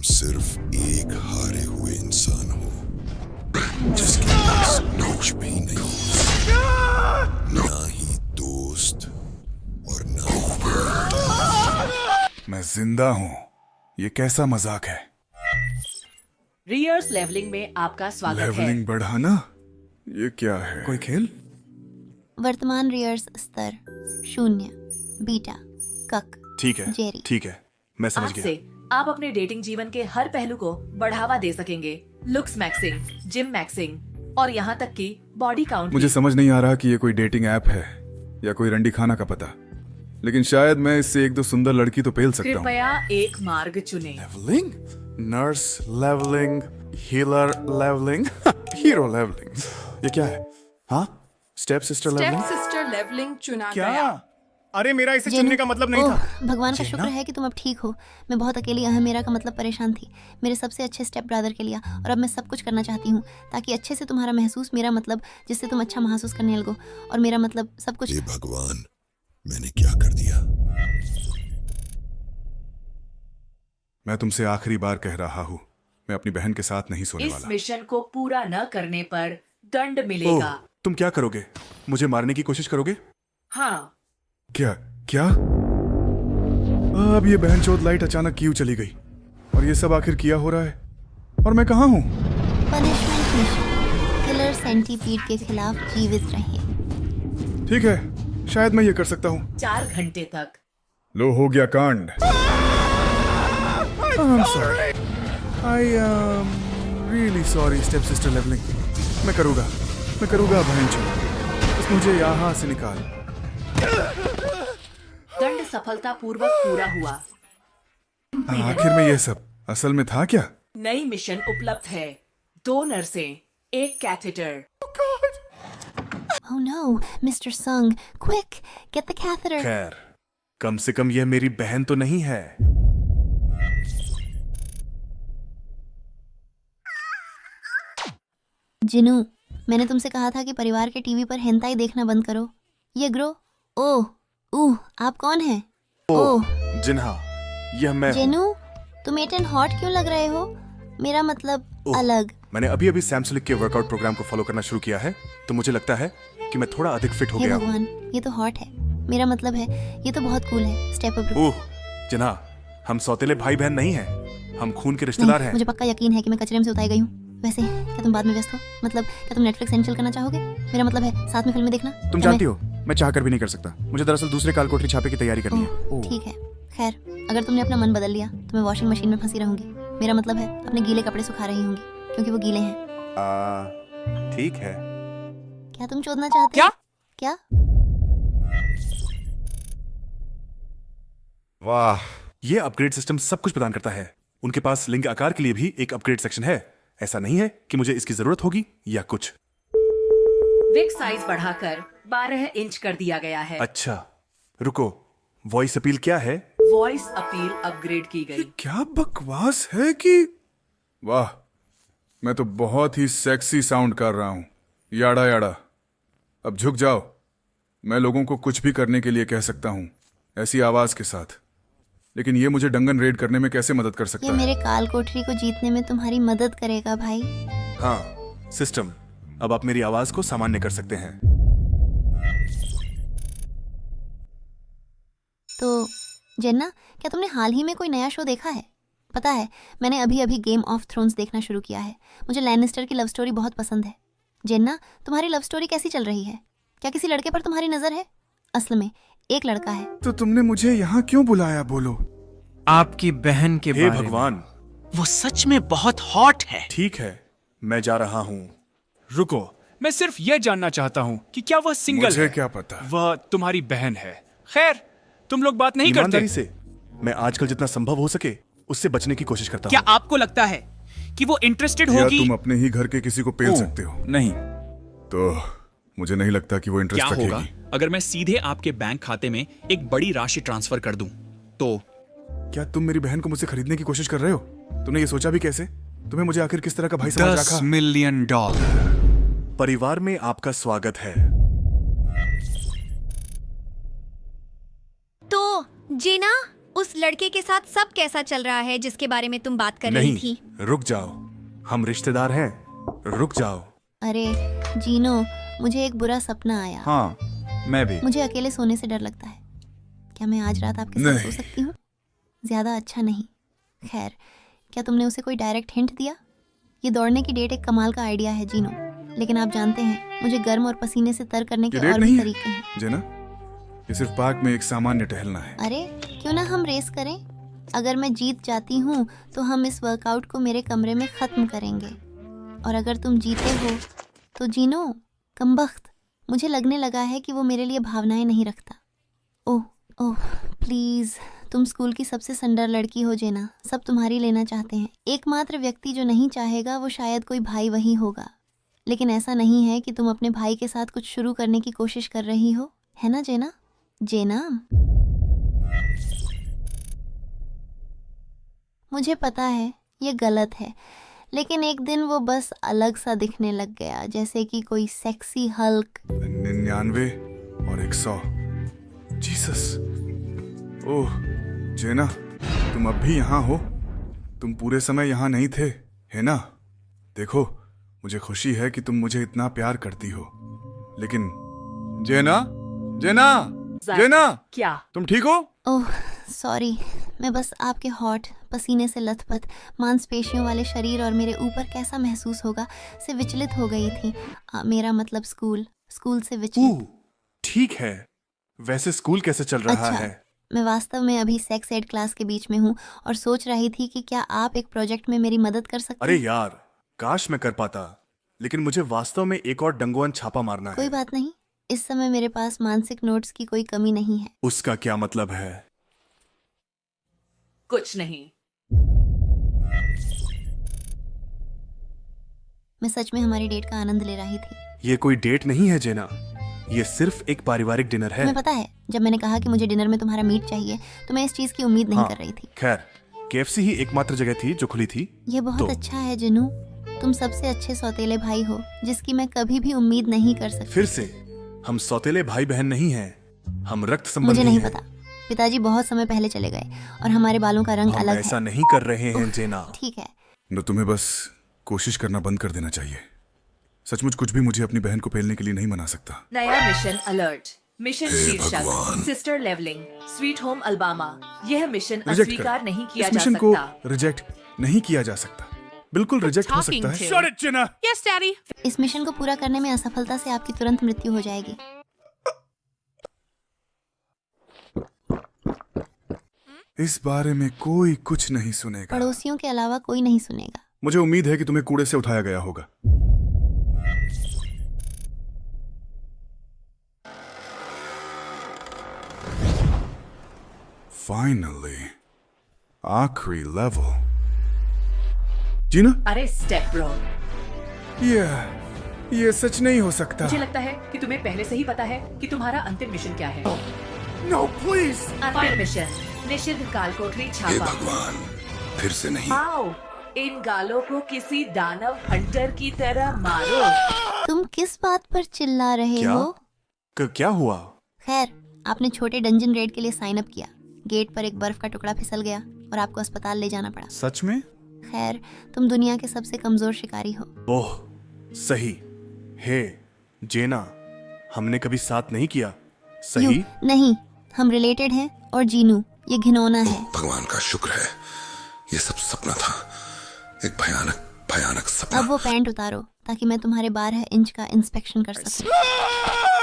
सिर्फ एक हारे हुए इंसान हो जिसके पास कुछ भी नहीं, ना ही दोस्त और ना ही मैं जिंदा हूँ। ये कैसा मजाक है? रियर्स लेवलिंग में आपका स्वागत है। लेवलिंग बढ़ाना? ये क्या है? कोई खेल? वर्तमान रियर्स स्तर 0, बीटा, कक, ठीक है, जेरी। ठीक है, मैं समझ आज गया। से आप अपने डेटिंग जीवन के हर पहलू को बढ़ावा दे सकेंगे। लुक्स मैक्सिंग, जिम मैक्सिंग और यहाँ तक कि बॉडी काउंट। मुझे समझ नहीं आ रहा कि ये कोई डेटिंग ऐप है या कोई रंडी खाना का पता, लेकिन शायद मैं इससे एक दो सुंदर लड़की तो पेल सकता हूँ। कृपया एक मार्ग चुनें। Levelling, nurse levelling, healer levelling, hero levelling. ये क्या है? हाँ, step sister levelling. Sister levelling चुना क्या? गया। अरे मेरा इसे जेनू, चुनने का मतलब नहीं ओह, था। भगवान का जेना? शुक्र है कि तुम अब ठीक हो। मैं बहुत अकेली मेरा का मतलब परेशान थी मेरे सबसे अच्छे स्टेप ब्रदर के लिए, और अब मैं सब कुछ करना चाहती हूँ ताकि अच्छे से तुम्हारा महसूस, मेरा मतलब जिससे तुम अच्छा महसूस करने लगो, और मेरा मतलब सब कुछ। हे भगवान, मैंने क्या कर दिया? मैं तुमसे आखिरी बार कह रहा हूँ, मैं अपनी बहन के साथ नहीं सोने इस वाला। मिशन को पूरा न करने पर दंड ओह, मिलेगा। तुम क्या करोगे? मुझे मारने की कोशिश करोगे? हाँ, क्या क्या? अब ये बहनचोद लाइट अचानक क्यों चली गई? और ये सब आखिर किया हो रहा है? और मैं कहाँ हूँ? पनिशमेंट मिशन, किलर सेंटीपीड के खिलाफ जीवित रहिए। ठीक है, शायद मैं ये कर सकता हूँ। 4 घंटे तक। लो, हो गया कांड। I'm sorry. I am really sorry, step sister leveling. मैं करूँगा बहनचोद। बस मुझे यहाँ से निकाल। दंड सफलतापूर्वक पूरा हुआ। आखिर में ये सब असल में था क्या? नई मिशन उपलब्ध है। 2 नर्सें, 1 catheter. Oh no, Mr. Sung, quick, get the catheter. खैर, कम से कम यह मेरी बहन तो नहीं है। जिनू, मैंने तुमसे कहा था कि परिवार के टीवी पर हेंताई देखना बंद करो। ये ग्रो, ओह, आप कौन हैं? ओह, जिन्हा, यह मैं हूँ। जेनू, तुम 8 and hot क्यों लग रहे हो? मेरा मतलब ओह, अलग। मैंने अभी सैमसंग के वर्कआउट प्रोग्राम को फॉलो करना शुरू किया है, तो मुझे लगता है कि मैं थोड़ा अधिक फिट हो हे गया हूँ। भगवान, ये तो हॉट है। मेरा मतलब है ये तो बहुत कूल है। Step up. ओह, जिन्हा, हम सौतेले भाई बहन नहीं हैं, हम खून के रिश्तेदार हैं। मुझे पक्का यकीन है कि मैं कचरे में से उताई गई हूँ। वैसे क्या तुम बाद में व्यस्त हो? मतलब क्या तुम नेटफ्लिक्स एंड चिल करना चाहोगे? मेरा मतलब है साथ में फिल्में देखना। तुम क्या जानती हो, मैं चाह कर भी नहीं कर सकता। मुझे दरअसल दूसरे काल कोठरी छापे की तैयारी करनी है। ओह, ठीक है। खैर, अगर तुमने अपना मन बदल लिया तो मैं वॉशिंग मशीन में फंसी रहूंगी। मेरा मतलब है अपने गीले कपड़े सुखा रही होंगी क्योंकि वो गीले हैं। ठीक है। क्या तुम चोदना चाहते हो? क्या? वाह, ये अपग्रेड सिस्टम सब कुछ प्रदान करता है। उनके पास लिंग आकार के लिए भी एक अपग्रेड सेक्शन है। ऐसा नहीं है कि मुझे इसकी जरूरत होगी या कुछ। विक साइज बढ़ाकर 12 इंच कर दिया गया है। अच्छा, रुको, वॉइस अपील क्या है? वॉइस अपील अपग्रेड की गई। क्या बकवास है कि वाह, मैं तो बहुत ही सेक्सी साउंड कर रहा हूँ। याड़ा याड़ा, अब झुक जाओ। मैं लोगों को कुछ भी करने के लिए कह सकता हूँ ऐसी आवाज के साथ, लेकिन ये मुझे डंगन रेड करने में कैसे मदद कर सकता ये है? मेरे काल कोठरी को जीतने में तुम्हारी मदद करेगा भाई। हाँ, सिस्टम, अब आप मेरी आवाज को सामान्य कर सकते हैं। तो जेन्ना, क्या तुमने हाल ही में कोई नया शो देखा है? पता है, मैंने अभी गेम ऑफ थ्रोन्स देखना शुरू किया है। मुझे लैनिस्टर की लव स्टोरी बहुत पसंद है। जेन्ना, तुम्हारी लव स्टोरी कैसी चल रही है? क्या किसी लड़के पर तुम्हारी नजर है? असल में एक लड़का है। तो तुमने मुझे यहाँ क्यों बुलाया? बोलो। आपकी बहन के हे बारे में। भगवान, वो सच में बहुत हॉट है। ठीक है, मैं जा रहा हूँ। रुको, मैं सिर्फ यह जानना चाहता हूँ कि क्या वह सिंगल मुझे है? क्या पता? वह तुम्हारी बहन है। खैर, तुम लोग बात नहीं ईमानदारी करते। से मैं आजकल जितना संभव हो सके उससे बचने की कोशिश करता क्या हूँ। आपको लगता है कि वो इंटरेस्टेड या होगी? तुम अपने ही घर के किसी को पेल सकते हो? नहीं। तो मुझे नहीं लगता कि वो क्या इंटरेस्ट होगा रखेगी। अगर मैं सीधे आपके बैंक खाते में एक बड़ी राशि ट्रांसफर कर दूं? तो क्या तुम मेरी बहन को मुझसे खरीदने की कोशिश कर रहे हो? तुमने ये सोचा भी कैसे? तुम्हें मुझे आखिर किस तरह का भाई समझ रखा? $10 मिलियन। परिवार में आपका स्वागत है। तो जेना, उस लड़के के साथ सब कैसा चल रहा है जिसके बारे में तुम बात कर रही थी? नहीं, रुक जाओ, हम रिश्तेदार हैं, रुक जाओ। अरे जीनो, मुझे एक बुरा सपना आया। हाँ, मैं भी। मुझे अकेले सोने से डर लगता है। क्या मैं आज रात आपके साथ सो सकती हूँ? ज्यादा अच्छा नहीं। खैर, क्या तुमने उसे कोई डायरेक्ट हिंट दिया? ये दौड़ने की डेट एक कमाल का आइडिया है जीनो, लेकिन आप जानते हैं मुझे गर्म और पसीने से तर करने के ये डेट और नहीं भी है, तरीके हैं। जेना, ये सिर्फ पार्क में एक सामान्य टहलना है। अरे क्यों ना हम रेस करें? अगर मैं जीत जाती हूँ तो हम इस वर्कआउट को मेरे कमरे में खत्म करेंगे, और अगर तुम जीते हो तो जीनो, कमबख्त, मुझे लगने लगा है कि वो मेरे लिए भावनाएं नहीं रखता। ओह ओह प्लीज, तुम स्कूल की सबसे सुंदर लड़की हो जेना, सब तुम्हारी लेना चाहते हैं। एकमात्र व्यक्ति जो नहीं चाहेगा वो शायद कोई भाई वही होगा, लेकिन ऐसा नहीं है कि तुम अपने भाई के साथ कुछ शुरू करने की कोशिश कर रही हो, है ना जेना? जेना, मुझे पता है ये गलत है, लेकिन एक दिन वो बस अलग सा दिखने लग गया, जैसे कि कोई सेक्सी हल्क। 99 और 100। जीसस। ओह जेना, तुम अब भी यहाँ हो? तुम पूरे समय यहाँ नहीं थे, है ना? देखो, मुझे खुशी है कि तुम मुझे इतना प्यार करती हो, लेकिन जेना, जेना, जेना, क्या? तुम ठीक हो? ओह सॉरी, मैं बस आपके हॉट, पसीने से लथपथ, मांसपेशियों वाले शरीर और मेरे ऊपर कैसा महसूस होगा से विचलित हो गई थी। मेरा मतलब स्कूल से विचलित। ठीक है, वैसे स्कूल कैसे चल रहा अच्छा, है? मैं वास्तव में अभी सेक्स एड क्लास के बीच में हूँ और सोच रही थी कि क्या आप एक प्रोजेक्ट में मेरी मदद कर सकते अरे हैं? यार, काश मैं कर पाता, लेकिन मुझे वास्तव में एक और डंगोवन छापा मारना कोई है। बात नहीं, इस समय मेरे पास मानसिक नोट्स की कोई कमी नहीं है। उसका क्या मतलब है? कुछ नहीं। मैं सच में हमारी डेट का आनंद ले रही थी। ये कोई डेट नहीं है जेना, ये सिर्फ एक पारिवारिक डिनर है। तुम्हें पता है, जब मैंने कहा कि मुझे डिनर में तुम्हारा मीट चाहिए तो मैं इस चीज की उम्मीद नहीं कर रही थी। खैर, KFC ही एकमात्र जगह थी जो खुली थी। ये बहुत तो? अच्छा है जिनू, तुम सबसे अच्छे सौतेले भाई हो जिसकी मैं कभी भी उम्मीद नहीं कर सकती। फिर से, हम सौतेले भाई बहन नहीं हैं, हम रक्त मुझे संबंधी नहीं हैं। पता, पिताजी बहुत समय पहले चले गए और हमारे बालों का रंग हम अलग ऐसा है। नहीं कर रहे हैं जेना। ठीक है, न तुम्हें बस कोशिश करना बंद कर देना चाहिए। सचमुच कुछ भी मुझे अपनी बहन को पेलने के लिए नहीं मना सकता। नया मिशन अलर्ट। मिशन शीर्षक sister levelling, sweet home Alabama. यह मिशन रिजेक्ट अस्वीकार कर। नहीं किया इस जा मिशन को सकता। रिजेक्ट नहीं किया जा सकता। बिल्कुल रिजेक्ट हो सकता है। Shut it, Jenna! Yes daddy. इस मिशन को पूरा करने में असफलता से आपकी तुरंत मृत्यु हो जाएगी। इस बारे में कोई कुछ नहीं सुनेगा। पड़ोसियों के अलावा कोई नहीं सुनेगा। मुझे उम्मीद है कि तुम्हें कूड़े से उठाया गया होगा। फाइनली, आखिरी लेवल। जीना, अरे स्टेप ब्रो, ये सच नहीं हो सकता। मुझे लगता है कि तुम्हें पहले से ही पता है कि तुम्हारा अंतिम मिशन क्या है। No please. अंतिम मिशन, निषिद्ध काल कोठरी हे छापा। भगवान, फिर से नहीं। आओ, इन गालों को किसी दानव हंटर की तरह मारो। तुम किस बात पर चिल्ला रहे क्या? हो? क्या हुआ? खैर, आपने छोटे डंजन रेड के लिए साइन अप किया। गेट पर एक बर्फ का टुकड़ा फिसल गया और आपको अस्पताल ले जाना पड़ा। सच में? खैर, तुम दुनिया के सबसे कमजोर शिकारी हो। ओह, सही। हे जेना, हमने कभी साथ नहीं किया, सही? यूं, नहीं, हम रिलेटेड हैं और जीनू, ये घिनौना है। भगवान का शुक्र है, ये सब सपना था, एक भयानक भयानक सपना। अब वो पैंट उतारो ताकि मैं तुम्हारे 12 इंच का इंस्पेक्शन कर सकूं।